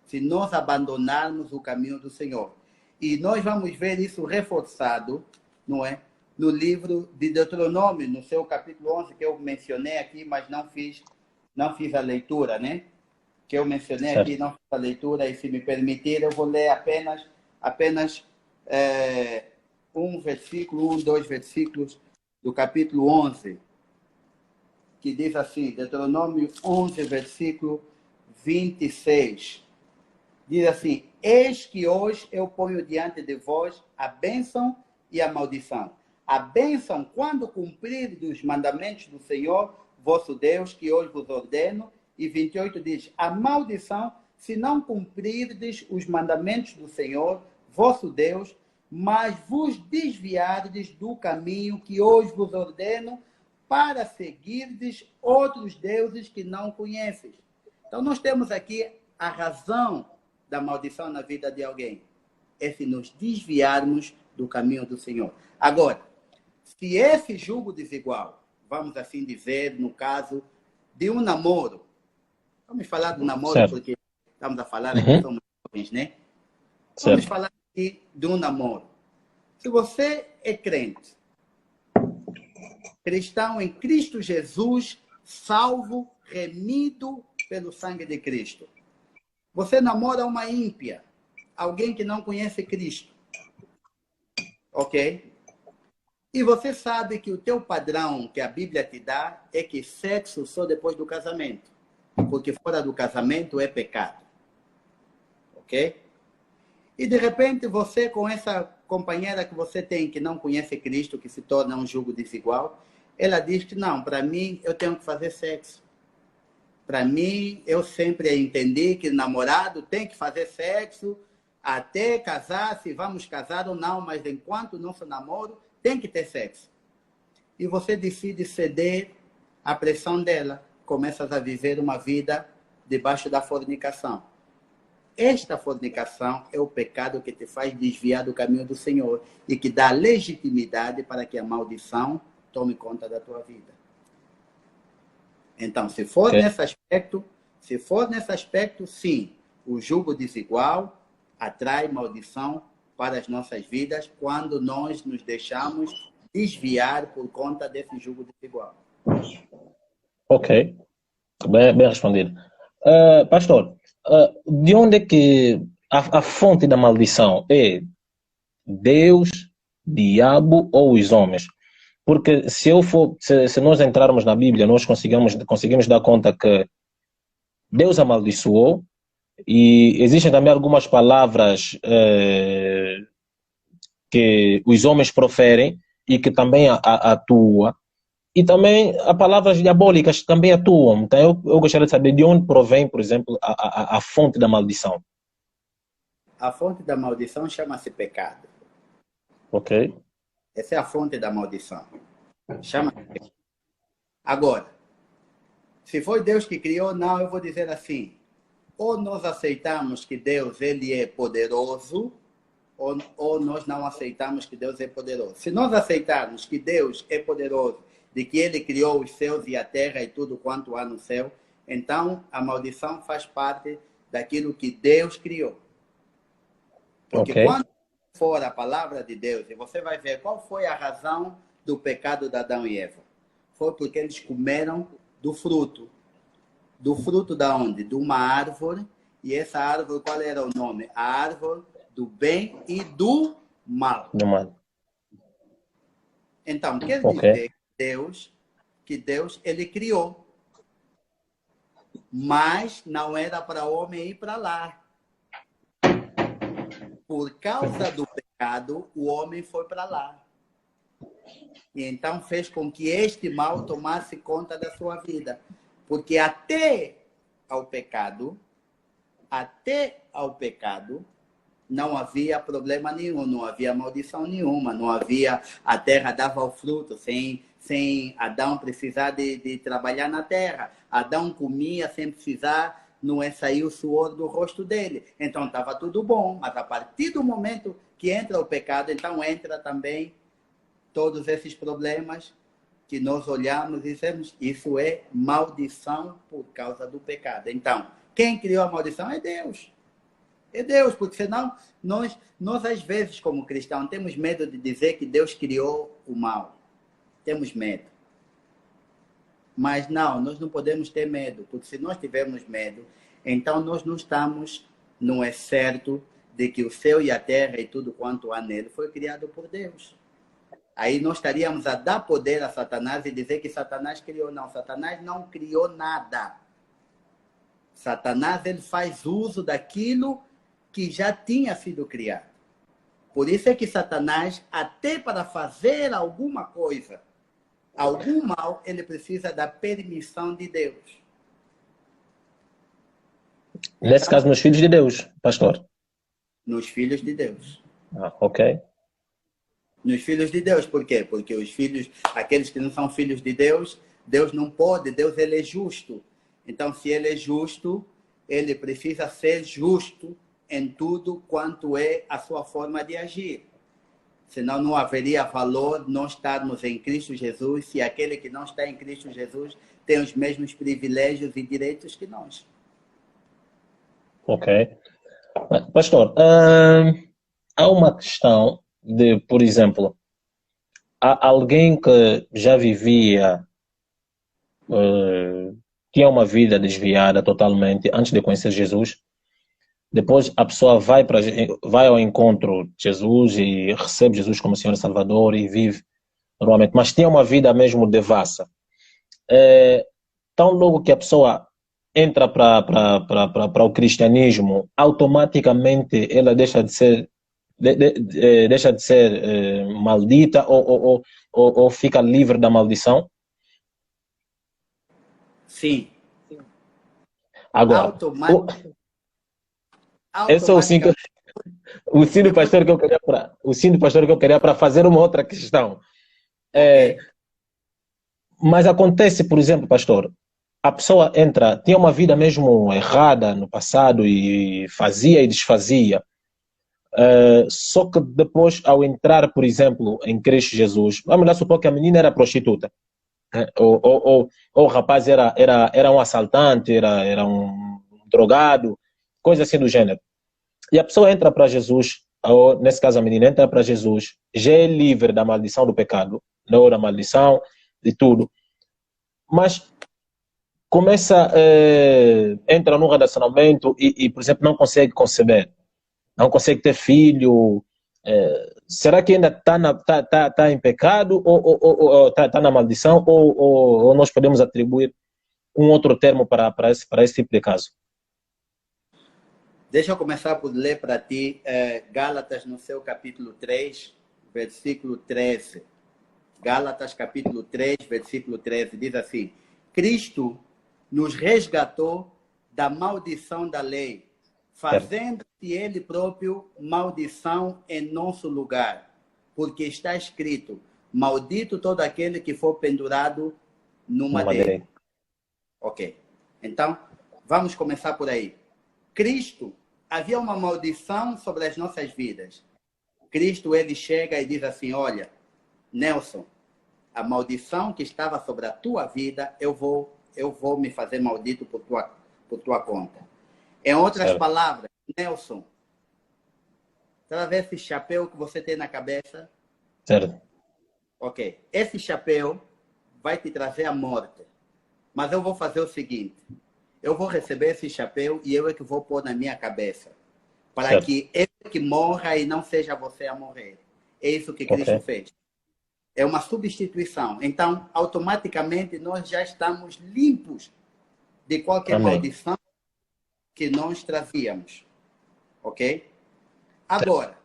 Se nós abandonarmos o caminho do Senhor. E nós vamos ver isso reforçado, não é? No livro de Deuteronômio, no seu capítulo 11, que eu mencionei aqui, mas não fiz a leitura, né? Que eu mencionei Certo. aqui, não fiz a leitura, e se me permitir, eu vou ler apenas dois versículos do capítulo 11, que diz assim, Deuteronômio 11, versículo 26. Diz assim: eis que hoje eu ponho diante de vós a bênção e a maldição. A bênção, quando cumprirdes os mandamentos do Senhor, vosso Deus, que hoje vos ordeno. E 28 diz: a maldição, se não cumprirdes os mandamentos do Senhor, vosso Deus, mas vos desviardes do caminho que hoje vos ordeno, para seguirdes outros deuses que não conheces. Então, nós temos aqui a razão da maldição na vida de alguém. É se nos desviarmos do caminho do Senhor. Agora, se esse julgo desigual, vamos assim dizer, no caso de um namoro, vamos falar do namoro, Certo. porque estamos a falar aqui, somos jovens, né? Vamos Certo. falar aqui de um namoro. Se você é crente, cristão em Cristo Jesus, salvo, remido pelo sangue de Cristo, você namora uma ímpia, alguém que não conhece Cristo, ok? E você sabe que o teu padrão que a Bíblia te dá é que sexo só depois do casamento, porque fora do casamento é pecado, ok? E de repente você, com essa companheira que você tem que não conhece Cristo, que se torna um jugo desigual, ela diz que não, para mim eu tenho que fazer sexo. Para mim, eu sempre entendi que namorado tem que fazer sexo até casar, se vamos casar ou não, mas enquanto nosso namoro tem que ter sexo. E você decide ceder à pressão dela, começas a viver uma vida debaixo da fornicação. Esta fornicação é o pecado que te faz desviar do caminho do Senhor e que dá legitimidade para que a maldição tome conta da tua vida. Então, se for nesse aspecto, sim, o jugo desigual atrai maldição para as nossas vidas quando nós nos deixamos desviar por conta desse jugo desigual. Ok. Bem respondido. Pastor, de onde é que a fonte da maldição é Deus, diabo ou os homens? Porque se nós entrarmos na Bíblia, nós conseguimos dar conta que Deus amaldiçoou e existem também algumas palavras que os homens proferem e que também atuam. E também há palavras diabólicas que também atuam. Então eu gostaria de saber de onde provém, por exemplo, a fonte da maldição. A fonte da maldição chama-se pecado. Ok? Essa é a fonte da maldição. Chama-se pecado. Agora, se foi Deus que criou, não, eu vou dizer assim. ou nós aceitamos que Deus ele é poderoso, ou nós não aceitamos que Deus é poderoso. Se nós aceitarmos que Deus é poderoso, de que Ele criou os céus e a terra e tudo quanto há no céu, então a maldição faz parte daquilo que Deus criou. Porque quando for a palavra de Deus, e você vai ver qual foi a razão do pecado de Adão e Eva. Foi porque eles comeram do fruto. Do fruto da onde? De uma árvore. E essa árvore, qual era o nome? A árvore do bem e do mal. Do mal. Então, quer dizer que Deus ele criou. Mas não era para o homem ir para lá. Por causa do pecado, o homem foi para lá. E então fez com que este mal tomasse conta da sua vida. Porque até ao pecado, não havia problema nenhum, não havia maldição nenhuma, não havia, a terra dava o fruto, sem Adão precisar de trabalhar na terra. Adão comia sem precisar, não é sair o suor do rosto dele. Então estava tudo bom, mas a partir do momento que entra o pecado, então entra também todos esses problemas que nós olhamos e dizemos, isso é maldição por causa do pecado. Então, quem criou a maldição é Deus. É Deus, porque senão nós às vezes, como cristãos, temos medo de dizer que Deus criou o mal. Temos medo. Mas não, nós não podemos ter medo, porque se nós tivermos medo, então nós não estamos no certo de que o céu e a terra e tudo quanto há nele foi criado por Deus. Aí nós estaríamos a dar poder a Satanás e dizer que Satanás criou. Não, Satanás não criou nada. Satanás ele faz uso daquilo que já tinha sido criado. Por isso é que Satanás, até para fazer alguma coisa, algum mal, ele precisa da permissão de Deus. Nesse caso, nos filhos de Deus, pastor. Nos filhos de Deus. Ok. Nos filhos de Deus. Por quê? Porque os filhos, aqueles que não são filhos de Deus, Deus não pode, Deus ele é justo. Então, se ele é justo, ele precisa ser justo em tudo quanto é a sua forma de agir. Senão não haveria valor nós estarmos em Cristo Jesus se aquele que não está em Cristo Jesus tem os mesmos privilégios e direitos que nós. Ok. Pastor, há uma questão de, por exemplo, há alguém que já vivia, tinha uma vida desviada totalmente antes de conhecer Jesus. Depois a pessoa vai ao encontro de Jesus e recebe Jesus como Senhor e Salvador e vive normalmente, mas tinha uma vida mesmo devassa. Tão logo que a pessoa entra para o cristianismo, automaticamente ela deixa de ser maldita ou fica livre da maldição? Sim. Agora, esse é o sim do pastor que eu queria para fazer uma outra questão. Mas acontece, por exemplo, pastor, a pessoa tinha uma vida mesmo errada no passado e fazia e desfazia. Só que depois, ao entrar, por exemplo, em Cristo Jesus, vamos lá supor que a menina era prostituta, ou o rapaz era um assaltante, era um drogado, coisa assim do gênero. E a pessoa entra para Jesus, ou nesse caso a menina entra para Jesus, já é livre da maldição do pecado, não da maldição de tudo, mas começa, entra num relacionamento e, por exemplo, não consegue conceber, não consegue ter filho. Será que ainda está em pecado ou está na maldição ou nós podemos atribuir um outro termo para esse tipo de caso? Deixa eu começar por ler para ti Gálatas no seu capítulo 3, versículo 13. Gálatas capítulo 3, versículo 13, diz assim: Cristo nos resgatou da maldição da lei, fazendo-se ele próprio maldição em nosso lugar, porque está escrito: maldito todo aquele que for pendurado no madeiro. Ok. Então, vamos começar por aí. Cristo, havia uma maldição sobre as nossas vidas. Cristo, ele chega e diz assim, olha, Nelson, a maldição que estava sobre a tua vida, eu vou me fazer maldito por tua conta. Em outras certo, palavras, Nelson, através desse chapéu que você tem na cabeça, certo, ok, esse chapéu vai te trazer a morte. Mas eu vou fazer o seguinte, eu vou receber esse chapéu e eu é que vou pôr na minha cabeça, para certo, que eu que morra e não seja você a morrer. É isso que ok, Cristo fez. É uma substituição. Então, automaticamente, nós já estamos limpos de qualquer amém, maldição que nós trazíamos. Ok? certo, Agora,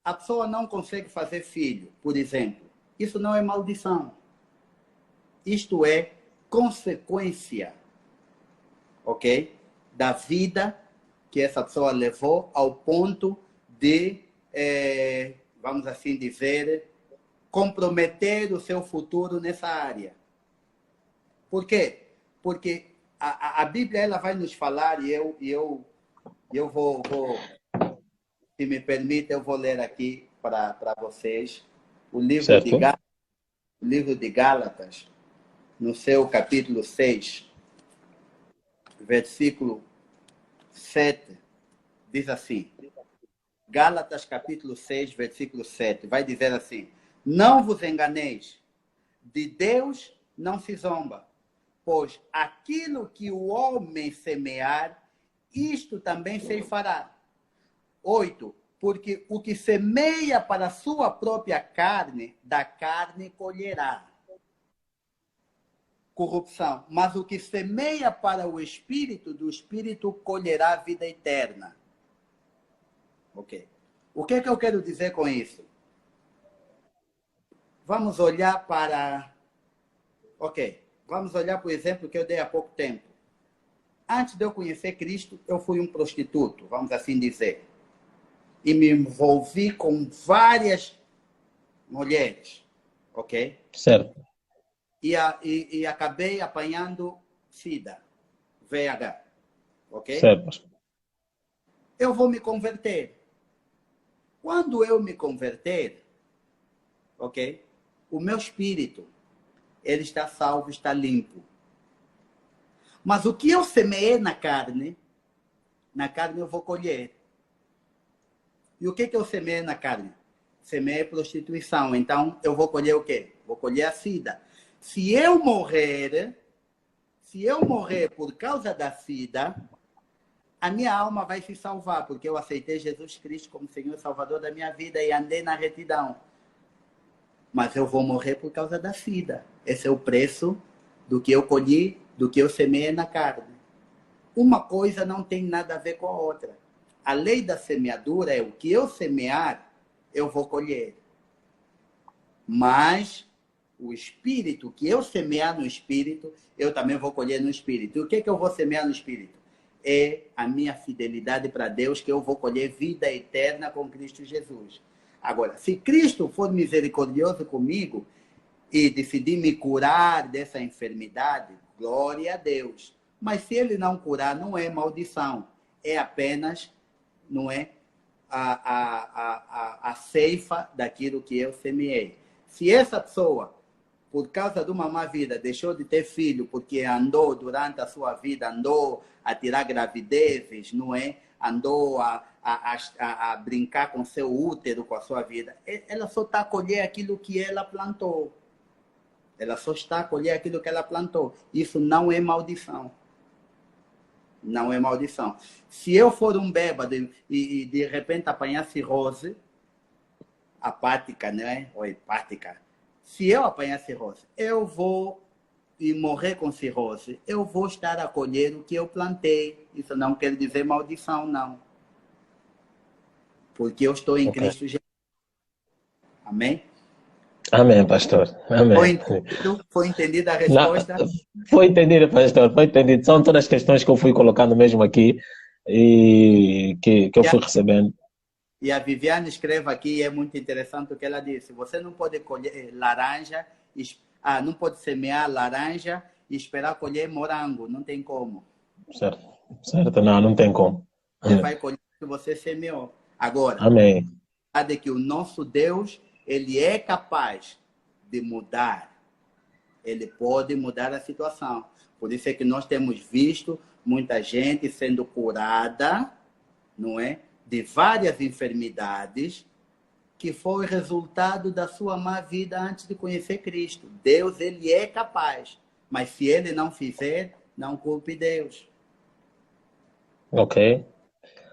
a pessoa não consegue fazer filho, por exemplo. Isso não é maldição. Isto é consequência, ok? Da vida que essa pessoa levou ao ponto de, vamos assim dizer, comprometer o seu futuro nessa área. Por quê? Porque a Bíblia ela vai nos falar, e eu vou, se me permite, eu vou ler aqui para vocês o certo, livro de Gálatas, no seu capítulo 6, versículo 7, diz assim, Gálatas capítulo 6, versículo 7, vai dizer assim, não vos enganeis, de Deus não se zomba, pois aquilo que o homem semear, isto também se fará. 8. Porque o que semeia para a sua própria carne, da carne colherá corrupção. Mas o que semeia para o Espírito, do Espírito colherá vida eterna. Ok. O que é que eu quero dizer com isso? Vamos olhar para... Ok. Vamos olhar para o exemplo que eu dei há pouco tempo. Antes de eu conhecer Cristo, eu fui um prostituto, vamos assim dizer. E me envolvi com várias mulheres, ok? certo, E acabei apanhando SIDA, VH, ok? certo, Eu vou me converter. Quando eu me converter, ok? O meu espírito, ele está salvo, está limpo. Mas o que eu semeei na carne eu vou colher. E o que eu semeei na carne? Semeei prostituição. Então, eu vou colher o quê? Vou colher a SIDA. Se eu morrer por causa da SIDA, a minha alma vai se salvar, porque eu aceitei Jesus Cristo como Senhor e Salvador da minha vida e andei na retidão. Mas eu vou morrer por causa da SIDA. Esse é o preço do que eu colhi, do que eu semeei na carne. Uma coisa não tem nada a ver com a outra. A lei da semeadura é o que eu semear, eu vou colher. Mas o espírito, o que eu semear no espírito, eu também vou colher no espírito. E o que eu vou semear no espírito? É a minha fidelidade para Deus, que eu vou colher vida eterna com Cristo Jesus. Agora, se Cristo for misericordioso comigo e decidir me curar dessa enfermidade, glória a Deus. Mas se ele não curar, não é maldição. É apenas, não é, a ceifa daquilo que eu semeei. Se essa pessoa, por causa de uma má vida, deixou de ter filho porque andou durante a sua vida, andou a tirar gravidezes, não é? Andou a brincar com seu útero, com a sua vida, ela só está a colher aquilo que ela plantou. Ela só está a colher aquilo que ela plantou. Isso não é maldição. Não é maldição. Se eu for um bêbado e de repente apanhar cirrose apática, né? Ou hepática, se eu apanhar cirrose, eu vou e morrer com cirrose, eu vou estar a colher o que eu plantei. Isso não quer dizer maldição, não. Porque eu estou em ok. Cristo Jesus. Amém? Amém, pastor, amém. Foi entendida a Não, resposta? foi entendido, pastor, foi entendido. São todas as questões que eu fui colocando mesmo aqui e que eu E a, fui recebendo. e a Viviane escreve aqui, é muito interessante o que ela disse. Você não pode colher laranja, não pode semear laranja e esperar colher morango. Não tem como. Certo, Certo? Não, não tem como. Você vai colher o que você semeou. Agora, Amém. a verdade é que o nosso Deus, ele é capaz de mudar. Ele pode mudar a situação. Por isso é que nós temos visto muita gente sendo curada, não é? De várias enfermidades que foi resultado da sua má vida antes de conhecer Cristo. Deus, ele é capaz. Mas se ele não fizer, não culpe Deus. Ok.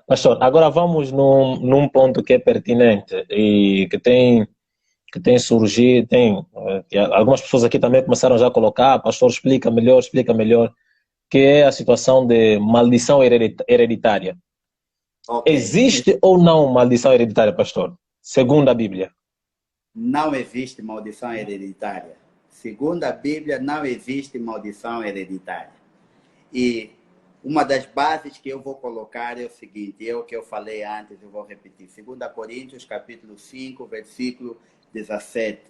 Pastor, agora vamos num ponto que é pertinente e que tem surgido, que algumas pessoas aqui também começaram já a colocar, pastor, explica melhor, que é a situação de maldição hereditária. Ok. Existe ou não maldição hereditária, pastor? Segundo a Bíblia. Não existe maldição hereditária. Segundo a Bíblia, não existe maldição hereditária. E uma das bases que eu vou colocar é o seguinte, é o que eu falei antes, eu vou repetir. 2 Coríntios, capítulo 5, versículo 17.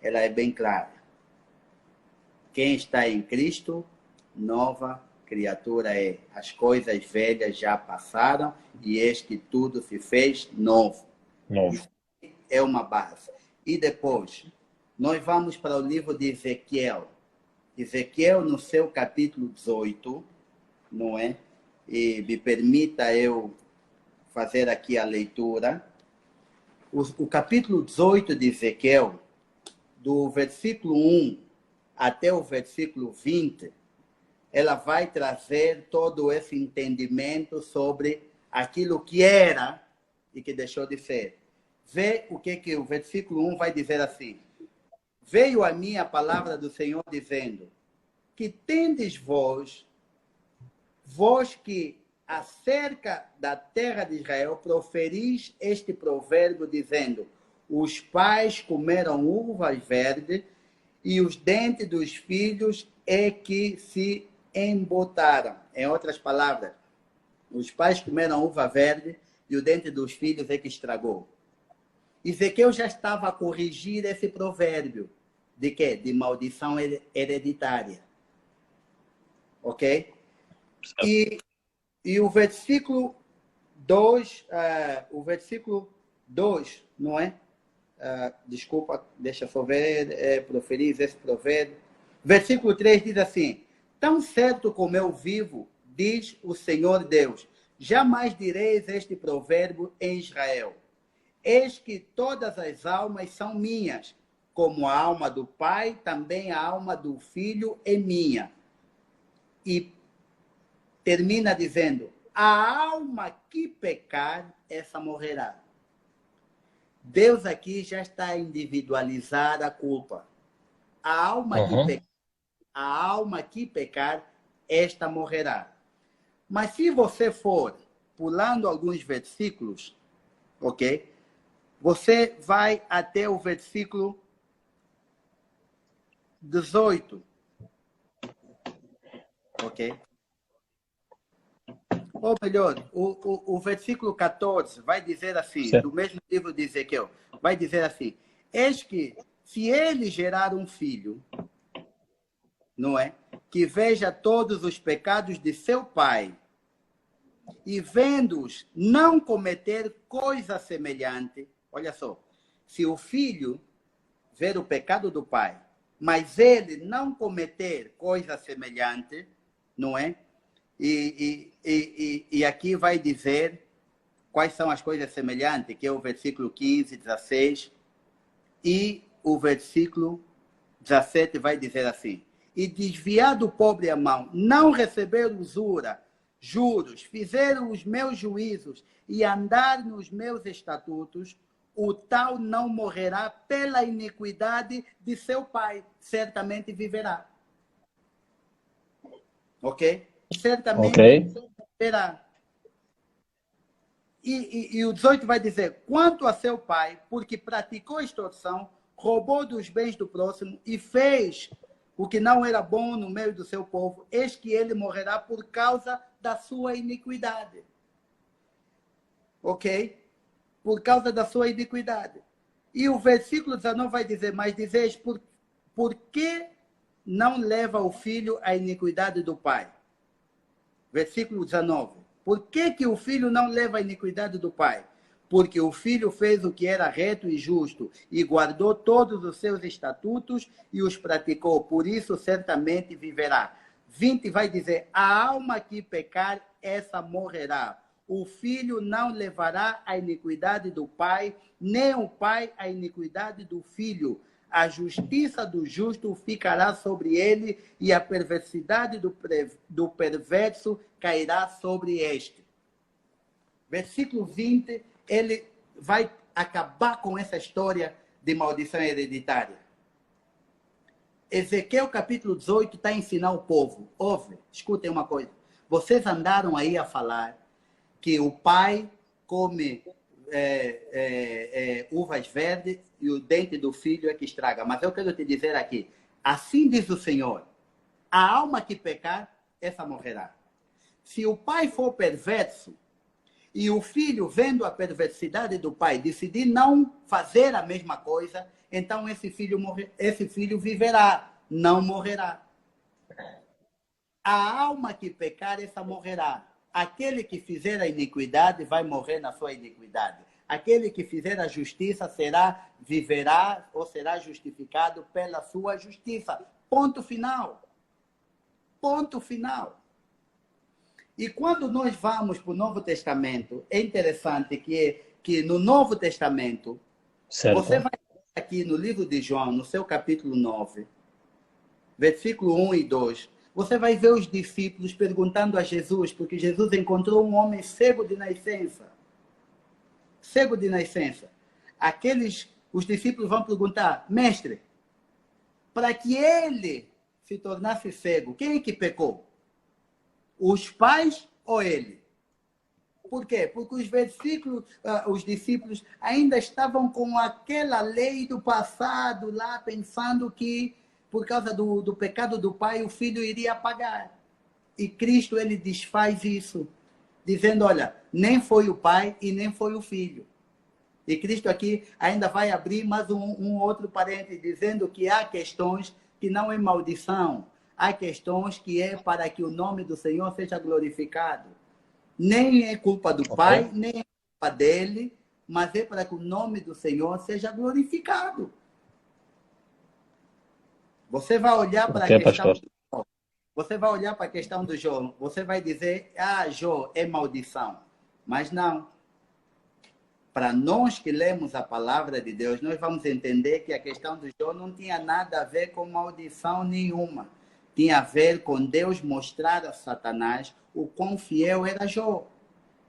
Ela é bem clara. Quem está em Cristo, nova criatura é. As coisas velhas já passaram e eis que tudo se fez novo. Novo. Isso é uma base. E depois, nós vamos para o livro de Ezequiel. Ezequiel, no seu capítulo 18, não é? E me permita eu fazer aqui a leitura. O capítulo 18 de Ezequiel, do versículo 1 até o versículo 20, ela vai trazer todo esse entendimento sobre aquilo que era e que deixou de ser. Vê o que o versículo 1 vai dizer assim. Veio a mim a palavra do Senhor dizendo, que tendes vós que acerca da terra de Israel proferis este provérbio dizendo, os pais comeram uvas verdes e os dentes dos filhos é que se embotaram. Em outras palavras, os pais comeram uva verde e o dente dos filhos é que estragou. Ezequiel já estava a corrigir esse provérbio. De quê? De maldição hereditária. Ok? E o versículo 2, não é? Desculpa, deixa eu só ver, proferir esse provérbio. Versículo 3 diz assim, tão certo como eu vivo, diz o Senhor Deus, jamais direis este provérbio em Israel. Eis que todas as almas são minhas, como a alma do pai, também a alma do filho é minha. E termina dizendo, a alma que pecar, essa morrerá. Deus aqui já está a individualizar a culpa. A alma que pecar, esta morrerá. Mas se você for pulando alguns versículos, ok? Você vai até o versículo 18, ok? Ou melhor, o versículo 14 vai dizer assim, do Certo. mesmo livro de Ezequiel, vai dizer assim, eis que se ele gerar um filho, não é? Que veja todos os pecados de seu pai e vendo-os não cometer coisa semelhante, olha só, se o filho ver o pecado do pai, mas ele não cometer coisa semelhante, não é? E aqui vai dizer quais são as coisas semelhantes, que é o versículo 15, 16, e o versículo 17 vai dizer assim, e desviar do pobre a mão, não receber usura, juros, fizer os meus juízos e andar nos meus estatutos, o tal não morrerá pela iniquidade de seu pai, certamente viverá. Ok? Ok. Certamente viverá. E o 18 vai dizer, quanto a seu pai, porque praticou extorsão, roubou dos bens do próximo e fez o que não era bom no meio do seu povo, eis que ele morrerá por causa da sua iniquidade. Ok? Por causa da sua iniquidade. E o versículo 19 vai dizer, mas dizeis, por que não leva o filho à iniquidade do pai? Versículo 19. Por que que o filho não leva a iniquidade do pai? Porque o filho fez o que era reto e justo, e guardou todos os seus estatutos e os praticou. Por isso, certamente viverá. 20 vai dizer, a alma que pecar, essa morrerá. O filho não levará a iniquidade do pai, nem o pai a iniquidade do filho. A justiça do justo ficará sobre ele, e a perversidade do perverso cairá sobre este. Versículo 20, ele vai acabar com essa história de maldição hereditária. Ezequiel capítulo 18 está a ensinar o povo. Ouve, escutem uma coisa. Vocês andaram aí a falar que o pai come uvas verdes e o dente do filho é que estraga. Mas eu quero te dizer aqui, assim diz o Senhor, a alma que pecar, essa morrerá. Se o pai for perverso e o filho, vendo a perversidade do pai, decidir não fazer a mesma coisa, então esse filho viverá, não morrerá. A alma que pecar, essa morrerá. Aquele que fizer a iniquidade vai morrer na sua iniquidade. Aquele que fizer a justiça viverá ou será justificado pela sua justiça. Ponto final. Ponto final. E quando nós vamos para o Novo Testamento, é interessante que no Novo Testamento, certo. Você vai aqui no livro de João, no seu capítulo 9, versículo 1 e 2, você vai ver os discípulos perguntando a Jesus, porque Jesus encontrou um homem cego de nascença. Cego de nascença. Os discípulos vão perguntar, mestre, para que ele se tornasse cego, quem é que pecou? Os pais ou ele? Por quê? Porque os discípulos ainda estavam com aquela lei do passado lá, pensando que por causa do pecado do pai, o filho iria pagar. E Cristo, ele desfaz isso, dizendo, olha, nem foi o pai e nem foi o filho. E Cristo aqui ainda vai abrir mais um outro parênteses, dizendo que há questões que não é maldição, há questões que é para que o nome do Senhor seja glorificado. Nem é culpa do pai, nem é culpa dele, mas é para que o nome do Senhor seja glorificado. Você vai olhar para a questão do Jó. Você vai olhar para a questão do Jó. Você vai dizer, Jó é maldição. Mas não. Para nós que lemos a palavra de Deus, nós vamos entender que a questão do Jó não tinha nada a ver com maldição nenhuma. Tinha a ver com Deus mostrar a Satanás o quão fiel era Jó.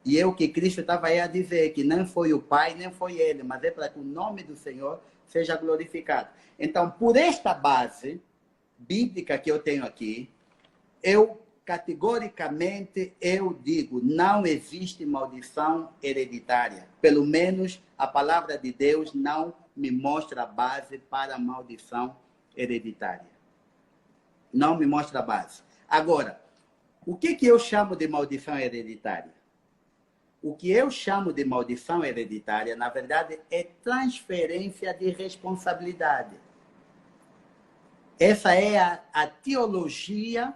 E é o que Cristo estava aí a dizer, que não foi o pai, nem foi ele, mas é para que o nome do Senhor seja glorificado. Então, por esta base bíblica que eu tenho aqui, categoricamente, eu digo, não existe maldição hereditária. Pelo menos a palavra de Deus não me mostra a base para a maldição hereditária. Não me mostra a base. Agora, o que eu chamo de maldição hereditária? O que eu chamo de maldição hereditária, na verdade, é transferência de responsabilidade. Essa é a teologia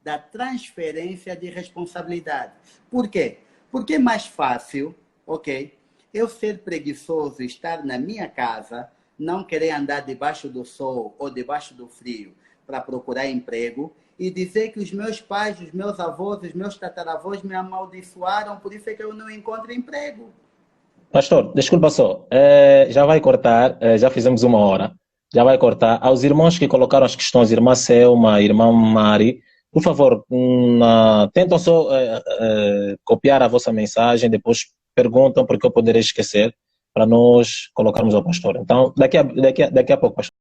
da transferência de responsabilidade. Por quê? Porque é mais fácil, eu ser preguiçoso, estar na minha casa, não querer andar debaixo do sol ou debaixo do frio para procurar emprego, e dizer que os meus pais, os meus avós, os meus tataravós me amaldiçoaram, por isso é que eu não encontro emprego. Pastor, desculpa só, já vai cortar, já fizemos 1 hora, já vai cortar. Aos irmãos que colocaram as questões, irmã Selma, irmã Mari, por favor, tentam só copiar a vossa mensagem, depois perguntam, porque eu poderei esquecer, para nós colocarmos ao pastor. Então, daqui a pouco, pastor.